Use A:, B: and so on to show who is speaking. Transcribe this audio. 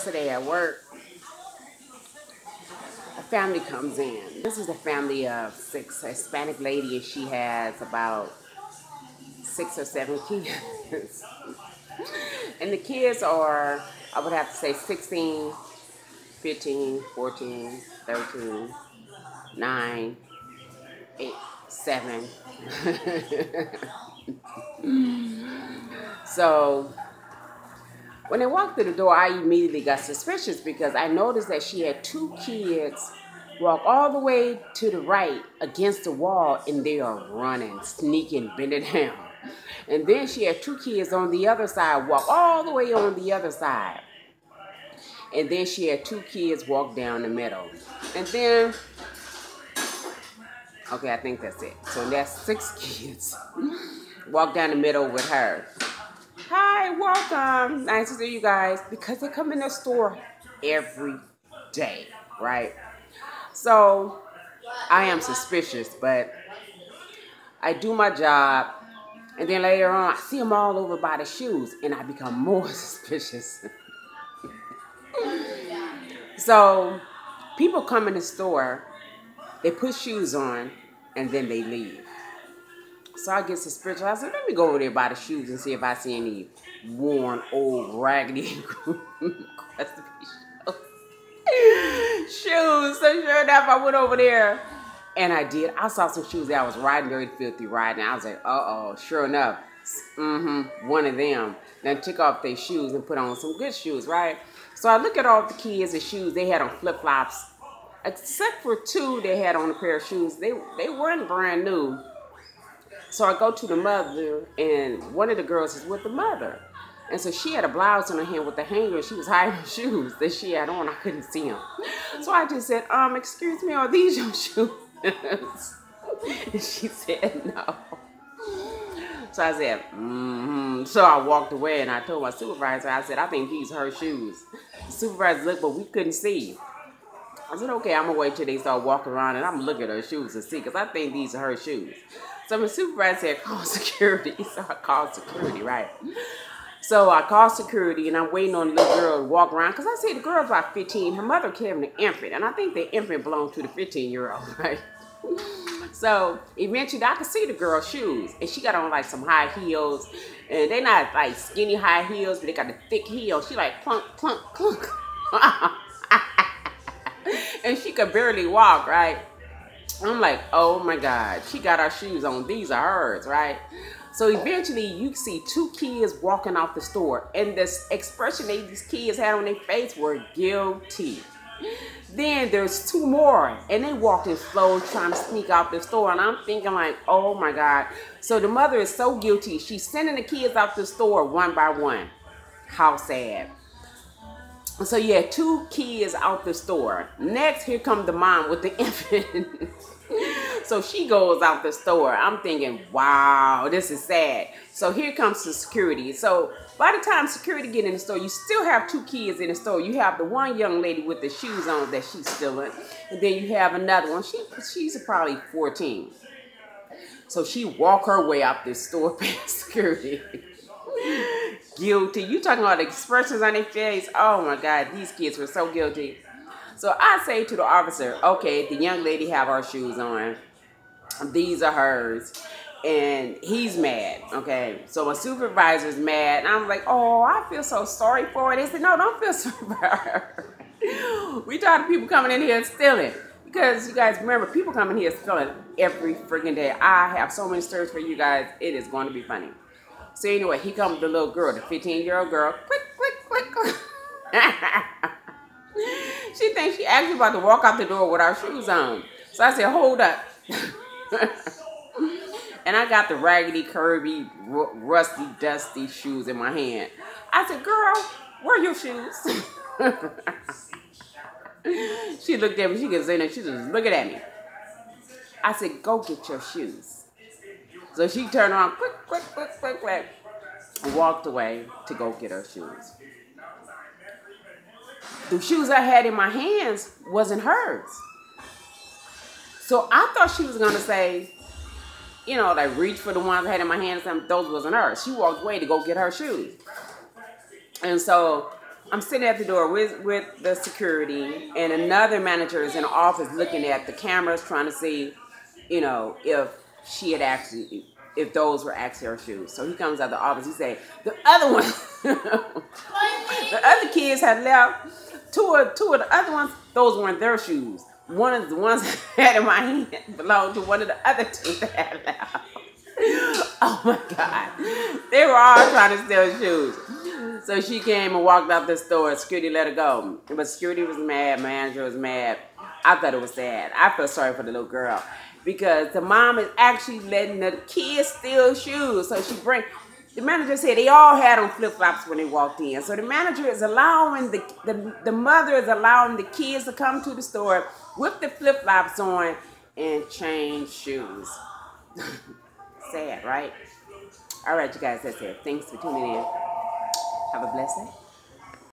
A: yesterday at work, a family comes in. This is a family of 6, a Hispanic lady, and she has about 6 or 7 kids. And the kids are, I would have to say 16, 15, 14, 13, 9, 8, 7. So when they walked through the door, I immediately got suspicious because I noticed that she had 2 kids walk all the way to the right against the wall, and they are running, sneaking, bending down. And then she had 2 kids on the other side walk all the way on the other side. And then she had 2 kids walk down the middle. And then, okay, I think that's it. So that's 6 kids walk down the middle with her. Hi, welcome. Nice to see you guys. Because they come in the store every day, right? So I am suspicious, but I do my job. And then later on, I see them all over by the shoes, and I become more suspicious. So people come in the store, they put shoes on, and then they leave. So I get suspicious. I said, let me go over there by the shoes and see if I see any worn, old, raggedy shoes. So sure enough, I went over there, and I did. I saw some shoes that I was riding, very filthy riding. I was like, uh-oh, sure enough. One of them then took off their shoes and put on some good shoes, right? So I look at all the kids' and shoes. They had on flip-flops. Except for 2, they had on a pair of shoes. They weren't brand new. So I go to the mother, and one of the girls is with the mother. And so she had a blouse in her hand with a hanger, and she was hiding her shoes that she had on. I couldn't see them. So I just said, excuse me, are these your shoes? And she said, no. So I said, So I walked away, and I told my supervisor, I said, I think these are her shoes. The supervisor looked, but we couldn't see. I said, okay, I'm going to wait till they start walking around, and I'm going to look at her shoes and see, because I think these are her shoes. So my supervisor said, call security. So I called security, right? So I called security, and I'm waiting on the little girl to walk around, because I see the girl's about 15. Her mother carrying an infant, and I think the infant belonged to the 15-year-old, right? So eventually I could see the girl's shoes, and she got on like some high heels, and they're not like skinny high heels, but they got the thick heels. She like clunk, clunk, clunk. And she could barely walk, right? I'm like, oh my God, she got her shoes on. These are hers, right? So eventually you see 2 kids walking out the store, and this expression these kids had on their face were guilty. Then there's 2 more, and they walking slow, trying to sneak out the store, and I'm thinking like, oh my God. So the mother is so guilty. She's sending the kids out the store one by one. How sad. So you had 2 kids out the store. Next, here comes the mom with the infant. So she goes out the store. I'm thinking, wow, this is sad. So here comes the security. So by the time security get in the store, you still have 2 kids in the store. You have the one young lady with the shoes on that she's stealing. And then you have another one. She's probably 14. So she walk her way out this store past security. Guilty. You talking about the expressions on their face? Oh my God, these kids were so guilty. So I say to the officer, okay, the young lady have her shoes on. These are hers. And he's mad, okay? So my supervisor's mad. And I'm like, oh, I feel so sorry for her. They said, no, don't feel sorry for her. We tired of people coming in here and stealing. Because you guys remember, people coming here stealing every freaking day. I have so many stories for you guys. It is going to be funny. So anyway, here comes the little girl, the 15-year-old girl. Click, click, click, click. She thinks she actually about to walk out the door with her shoes on. So I said, hold up. And I got the raggedy, curvy, rusty, dusty shoes in my hand. I said, girl, where are your shoes? She looked at me. She gets in there. She just looking at me. I said, go get your shoes. So she turned around, quick, quick, quick, quick, quick, and walked away to go get her shoes. The shoes I had in my hands wasn't hers. So I thought she was going to say, you know, like reach for the ones I had in my hands, and those wasn't hers. She walked away to go get her shoes. And so I'm sitting at the door with the security, and another manager is in the office looking at the cameras, trying to see, you know, if she had actually, if those were actually her shoes. So he comes out of the office. He say, the other one, the other kids had left. Two of the other ones, those weren't their shoes. One of the ones I had in my hand belonged to one of the other two that had left. Oh my God. They were all trying to steal shoes. So she came and walked out the store. Security let her go. But security was mad. Manager was mad. I thought it was sad. I felt sorry for the little girl. Because the mom is actually letting the kids steal shoes. So the manager said they all had on flip-flops when they walked in. So the manager is allowing, the mother is allowing the kids to come to the store with the flip-flops on and change shoes. Sad, right? All right, you guys, that's it. Thanks for tuning in. Have a blessed day.